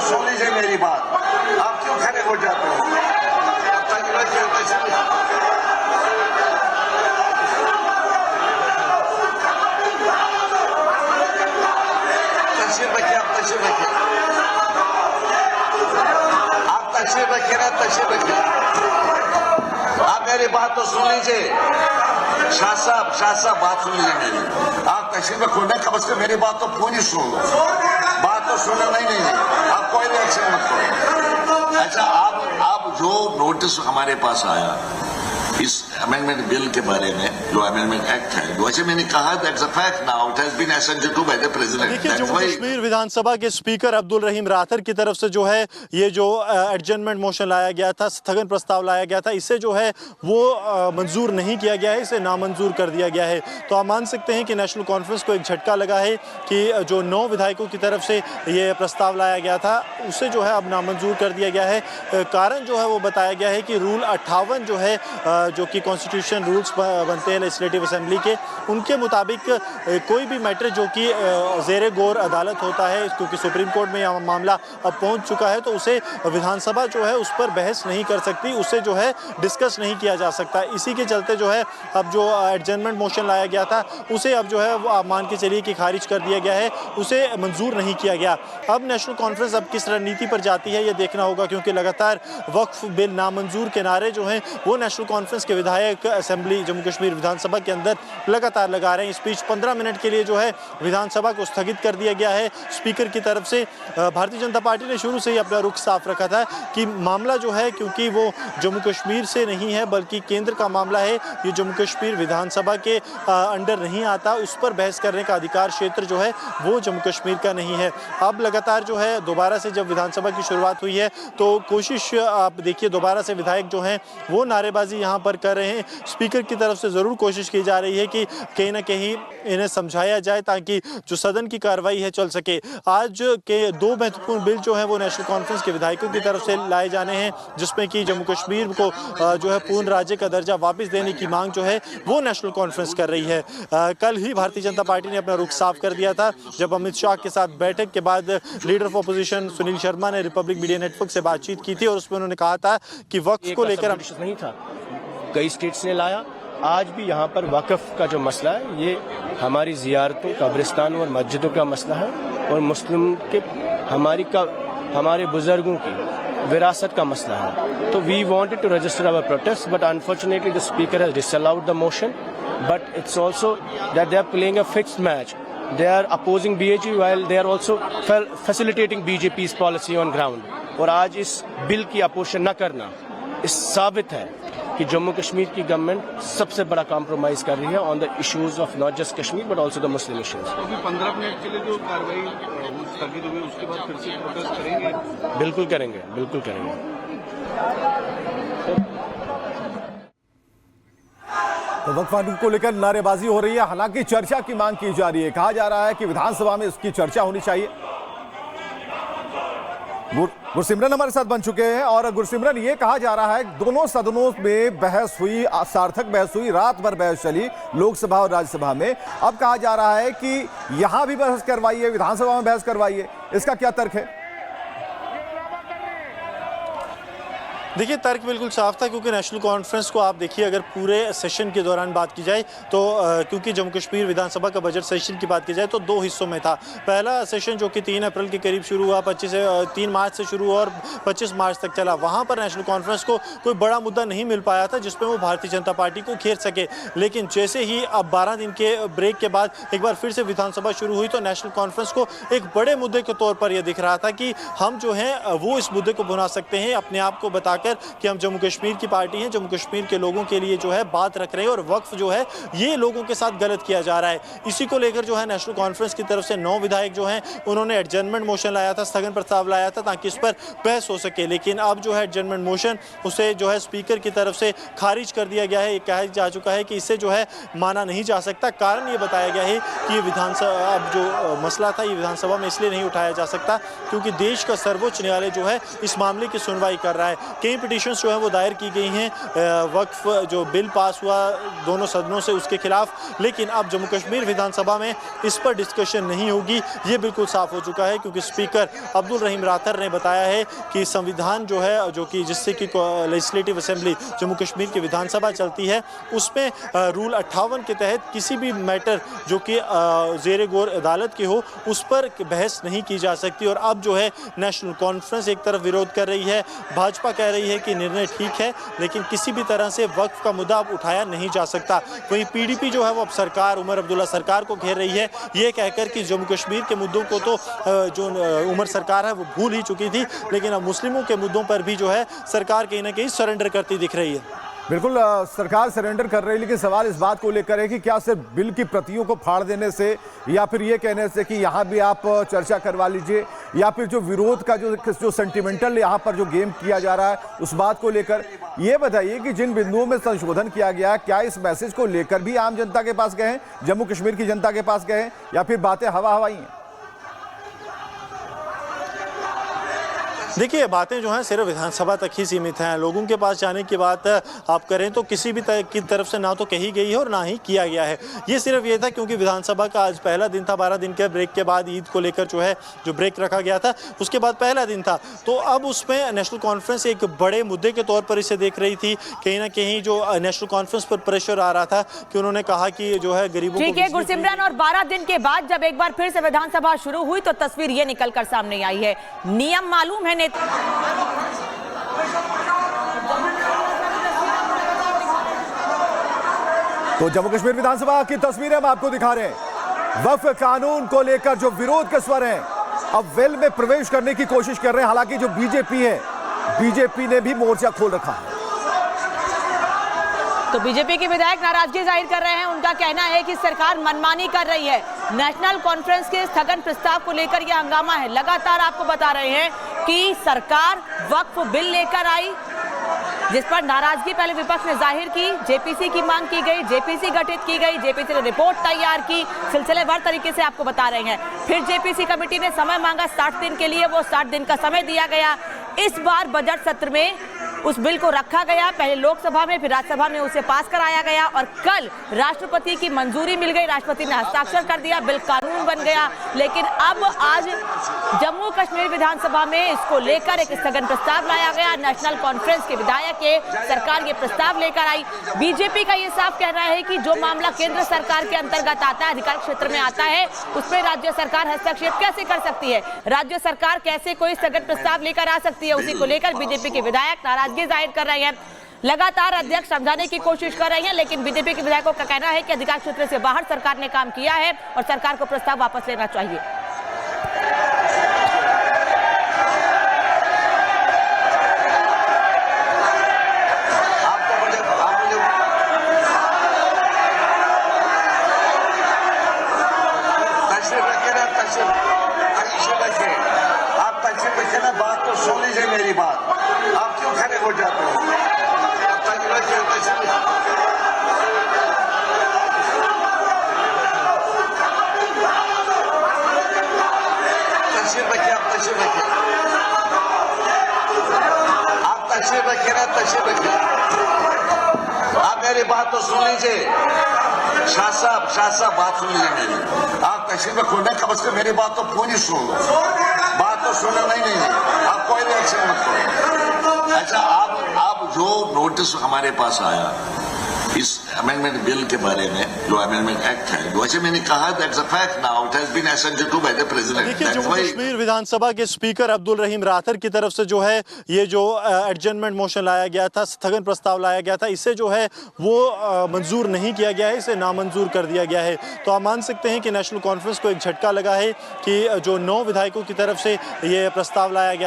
सुन लीजिए मेरी बात, आप क्यों खड़े हो जाते हो? तशरीफ रखिए, आप तशरीफ रखिए, आप तशरीफ रखिए ना, तशरीफ रखिए। आप मेरी बात तो सुन लीजिए। शाह साहब बात सुन लीजिए मेरी। आप तशरीफ रखो ना, कम से कम मेरी बात तो पूरी सुन लो। बात तो सुनो, नहीं, आप कोई रिएक्शन मत करो। अच्छा, आप जो नोटिस हमारे पास आया इस अमेंडमेंट बिल के बारे में, जो अमेंडमेंट एक्ट है, वैसे मैंने कहा that's a fact now, it has been assented to by the president. देखिए, जम्मू कश्मीर विधानसभा के स्पीकर अब्दुल रहीम राथर की तरफ से जो है ये जो एडजर्नमेंट मोशन लाया गया था, स्थगन प्रस्ताव लाया गया था, इसे जो है वो मंजूर नहीं किया गया है, इसे नामंजूर कर दिया गया है। तो आप मान सकते हैं कि नेशनल कॉन्फ्रेंस को एक झटका लगा है कि जो 9 विधायकों की तरफ से ये प्रस्ताव लाया गया था उसे जो है अब नामंजूर कर दिया गया है। कारण जो है वो बताया गया है कि रूल 58 जो है, जो कि कॉन्स्टिट्यूशन रूल्स बनते हैं लेजिस्लेटिव असेंबली के, उनके मुताबिक कोई भी मैटर जो कि ज़ेरे गौर अदालत होता है, क्योंकि सुप्रीम कोर्ट में यह मामला अब पहुंच चुका है, तो उसे विधानसभा जो है उस पर बहस नहीं कर सकती, उसे जो है डिस्कस नहीं किया जा सकता। इसी के चलते जो है अब जो एडजर्नमेंट मोशन लाया गया था उसे अब जो है वो आप मान के चलिए कि खारिज कर दिया गया है, उसे मंजूर नहीं किया गया। अब नेशनल कॉन्फ्रेंस अब किस रणनीति पर जाती है ये देखना होगा, क्योंकि लगातार वक्फ बिल नामंजूर के नारे जो हैं वो नेशनल कॉन्फ्रेंस के विधायक असेंबली जम्मू कश्मीर विधानसभा के अंदर लगातार लगा रहे हैं। इस बीच 15 मिनट के लिए जो है विधानसभा को स्थगित कर दिया गया है स्पीकर की तरफ से। भारतीय जनता पार्टी ने शुरू से ही अपना रुख साफ रखा था कि मामला जो है, क्योंकि वो जम्मू कश्मीर से नहीं है बल्कि केंद्र का मामला है, ये जम्मू कश्मीर विधानसभा के अंडर नहीं आता, उस पर बहस करने का अधिकार क्षेत्र जो है वो जम्मू कश्मीर का नहीं है। अब लगातार जो है दोबारा से जब विधानसभा की शुरुआत हुई है तो कोशिश आप देखिए दोबारा से विधायक जो हैं वो नारेबाजी यहाँ पर कर रहे हैं। स्पीकर की तरफ से ज़रूर कोशिश की जा रही है कि कहीं ना कहीं इन्हें समझाया जाए ताकि जो सदन की कार्रवाई है चल सके। आज के 2 महत्वपूर्ण बिल जो है वो नेशनल कॉन्फ्रेंस के विधायकों की तरफ से लाए जाने हैं, जिसमें कि जम्मू कश्मीर को जो है पूर्ण राज्य का दर्जा वापस देने की मांग जो है वो नेशनल कॉन्फ्रेंस कर रही है। कल ही भारतीय जनता पार्टी ने अपना रुख साफ कर दिया था जब अमित शाह के साथ बैठक के बाद leader of opposition Sunil Sharma ने रिपब्लिक मीडिया नेटवर्क से बातचीत की थी और उसमें उन्होंने कहा था कि वक्फ को लेकर नहीं था, कई स्टेट्स ने लाया। आज भी यहाँ पर वक्फ का जो मसला है ये हमारी जियारतों, कब्रिस्तानों और मस्जिदों का मसला है और मुस्लिम के हमारे बुजुर्गों की विरासत का मसला है। तो we wanted to register our protest but unfortunately the speaker has disallowed the motion, but it's also that they are playing a fixed match. They are opposing BJP while they are also facilitating BJP's policy on ground. और आज इस bill की opposition न करना इस साबित है कि जम्मू कश्मीर की गवर्नमेंट सबसे बड़ा कॉम्प्रोमाइज कर रही है on the issues of not just Kashmir but also the Muslim issues. अभी 15 मिनट के लिए जो कार्रवाई स्थगित हुई उसके बाद फिर से प्रोटेस्ट करेंगे? बिल्कुल करेंगे, बिल्कुल करेंगे। तो वक्फ कानून को लेकर नारेबाजी हो रही है, हालांकि चर्चा की मांग की जा रही है। कहा जा रहा है कि विधानसभा में इसकी चर्चा होनी चाहिए। गुरसिमरन हमारे साथ बन चुके हैं और गुरसिमरन, ये कहा जा रहा है दोनों सदनों में बहस हुई, सार्थक बहस हुई, रात भर बहस चली लोकसभा और राज्यसभा में। अब कहा जा रहा है कि यहां भी बहस करवाइए, विधानसभा में बहस करवाइए, इसका क्या तर्क है? देखिए, तर्क बिल्कुल साफ था, क्योंकि नेशनल कॉन्फ्रेंस को आप देखिए अगर पूरे सेशन के दौरान बात की जाए तो क्योंकि जम्मू कश्मीर विधानसभा का बजट सेशन की बात की जाए तो 2 हिस्सों में था। पहला सेशन जो कि 3 अप्रैल के करीब शुरू हुआ, 3 मार्च से शुरू हुआ और 25 मार्च तक चला। वहाँ पर नेशनल कॉन्फ्रेंस को कोई बड़ा मुद्दा नहीं मिल पाया था जिसमें वो भारतीय जनता पार्टी को घेर सके। लेकिन जैसे ही अब 12 दिन के ब्रेक के बाद एक बार फिर से विधानसभा शुरू हुई तो नेशनल कॉन्फ्रेंस को एक बड़े मुद्दे के तौर पर यह दिख रहा था कि हम जो हैं वो इस मुद्दे को भुना सकते हैं, अपने आप को बताकर कि हम जम्मू कश्मीर की पार्टी हैं, जम्मू कश्मीर के लोगों के लिए जो है बात रख रहे हैं और वक्फ जो है ये लोगों के साथ गलत किया जा रहा है। इसी को लेकर जो है नेशनल कॉन्फ्रेंस की तरफ से 9 विधायक जो हैं उन्होंने एडजर्नमेंट मोशन लाया था, स्थगन प्रस्ताव लाया था ताकि इस पर बहस हो सके। लेकिन अब जो है एडजर्नमेंट मोशन उसे जो है स्पीकर की तरफ से खारिज कर दिया गया है। ये कहा जा चुका है कि इससे जो है माना नहीं जा सकता। कारण ये बताया गया है कि विधानसभा अब जो मसला था ये विधानसभा में इसलिए नहीं उठाया जा सकता क्योंकि देश का सर्वोच्च न्यायालय जो है इस मामले की सुनवाई कर रहा है। कई पिटीशंस जो है वो दायर की गई हैं वक्फ जो बिल पास हुआ दोनों सदनों से उसके खिलाफ, लेकिन अब जम्मू कश्मीर विधानसभा में इस पर डिस्कशन नहीं होगी, ये बिल्कुल साफ हो चुका है, क्योंकि स्पीकर अब्दुल रहीम राथर ने बताया है कि संविधान जो है जो कि जिससे कि लेजिस्लेटिव असेंबली जम्मू कश्मीर की विधानसभा चलती है उसमें रूल 58 के तहत किसी भी मैटर जो कि ज़ेरे गौर अदालत के हो उस पर बहस नहीं की जा सकती। और अब जो है नेशनल कॉन्फ्रेंस एक तरफ विरोध कर रही है, भाजपा कह रही है कि निर्णय ठीक है लेकिन किसी भी तरह से वक्फ का मुद्दा अब उठाया नहीं जा सकता। वहीं पीडीपी जो है वो अब सरकार उमर अब्दुल्ला सरकार को घेर रही है, ये कहकर कि जम्मू कश्मीर के मुद्दों को तो जो उमर सरकार है वो भूल ही चुकी थी, लेकिन अब मुस्लिमों के मुद्दों पर भी जो है सरकार कहीं ना कहीं सरेंडर करती दिख रही है। बिल्कुल सरकार सरेंडर कर रही है, लेकिन सवाल इस बात को लेकर है कि क्या सिर्फ बिल की प्रतियों को फाड़ देने से या फिर ये कहने से कि यहाँ भी आप चर्चा करवा लीजिए, या फिर जो विरोध का जो सेंटिमेंटल यहाँ पर जो गेम किया जा रहा है उस बात को लेकर ये बताइए कि जिन बिंदुओं में संशोधन किया गया क्या इस मैसेज को लेकर भी आम जनता के पास गए हैं, जम्मू कश्मीर की जनता के पास गए हैं, या फिर बातें हवा हवाई हैं? देखिए बातें जो हैं सिर्फ विधानसभा तक ही सीमित हैं, लोगों के पास जाने की बात आप करें तो किसी भी की तरफ से ना तो कही गई है और ना ही किया गया है। ये सिर्फ ये था क्योंकि विधानसभा का आज पहला दिन था, 12 दिन के ब्रेक के बाद ईद को लेकर जो है जो ब्रेक रखा गया था उसके बाद पहला दिन था, तो अब उसमें नेशनल कॉन्फ्रेंस एक बड़े मुद्दे के तौर पर इसे देख रही थी। कहीं ना कहीं जो नेशनल कॉन्फ्रेंस पर प्रेशर आ रहा था कि उन्होंने कहा कि जो है गरीबों को। ठीक है गुरसिमरन, और 12 दिन के बाद जब एक बार फिर से विधानसभा शुरू हुई तो तस्वीर ये निकलकर सामने आई है। नियम मालूम है तो जम्मू कश्मीर विधानसभा की तस्वीरें हम आपको दिखा रहे हैं। वक्फ कानून को लेकर जो विरोध के स्वर हैं अब वेल में प्रवेश करने की कोशिश कर रहे हैं। हालांकि जो बीजेपी है, बीजेपी ने भी मोर्चा खोल रखा है। तो बीजेपी के विधायक नाराजगी जाहिर कर रहे हैं। उनका कहना है कि सरकार मनमानी कर रही है। नेशनल कॉन्फ्रेंस के स्थगन प्रस्ताव को लेकर यह हंगामा है। लगातार आपको बता रहे हैं कि सरकार वक्फ बिल लेकर आई जिस पर नाराजगी पहले विपक्ष ने जाहिर की, जेपीसी की मांग की गई, जेपीसी गठित की गई, जेपीसी ने रिपोर्ट तैयार की, सिलसिलेवार तरीके से आपको बता रहे हैं। फिर जेपीसी कमेटी ने समय मांगा 60 दिन के लिए, वो 60 दिन का समय दिया गया। इस बार बजट सत्र में उस बिल को रखा गया, पहले लोकसभा में फिर राज्यसभा में उसे पास कराया गया और कल राष्ट्रपति की मंजूरी मिल गई, राष्ट्रपति ने हस्ताक्षर कर दिया, बिल कानून बन गया। लेकिन अब आज जम्मू कश्मीर विधानसभा में इसको लेकर एक स्थगन प्रस्ताव लाया गया। नेशनल कॉन्फ्रेंस के विधायक के सरकार ये प्रस्ताव लेकर आई। बीजेपी का ये साफ कहना है कि जो मामला केंद्र सरकार के अंतर्गत आता है, अधिकार क्षेत्र में आता है, उसमें राज्य सरकार हस्तक्षेप कैसे कर सकती है, राज्य सरकार कैसे कोई स्थगन प्रस्ताव लेकर आ सकती है। उसी को लेकर बीजेपी के विधायक नाराजगी जाहिर कर रहे हैं। लगातार अध्यक्ष समझाने की कोशिश कर रही हैं, लेकिन बीजेपी के विधायकों का कहना है कि अधिकार क्षेत्र से बाहर सरकार ने काम किया है और सरकार को प्रस्ताव वापस लेना चाहिए। बात तो सुन लीजिए मेरी बात, आप क्यों खड़े हो जाते हो? तशरीफ रखिए, आप तशरीफ रखिए, आप तशरीफ रखिए ना, तशरीफ रखिए। आप मेरी बात तो सुन लीजिए, शाह साहब बात सुन लीजिए मेरी। आप तशरीफ रखो ना, कम से कम मेरी बात तो पूरी सुन लो। बात तो सुनना नहीं, आप कोई रिएक्शन मत करो। अच्छा, आप जो नोटिस हमारे पास आया इस अमेंडमेंट बिल के बारे में, जो अमेंडमेंट एक्ट है, वैसे मैंने कहा that's a fact now, it has been assented to by the president. देखिए जम्मू कश्मीर विधानसभा के स्पीकर अब्दुल रहीम राथर की तरफ से जो है ये जो एडजर्नमेंट मोशन लाया गया था, स्थगन प्रस्ताव लाया गया था, इसे जो है वो मंजूर नहीं किया गया है, इसे नामंजूर कर दिया गया है। तो आप मान सकते हैं कि नेशनल कॉन्फ्रेंस को एक झटका लगा है कि जो 9 विधायकों की तरफ से ये प्रस्ताव लाया गया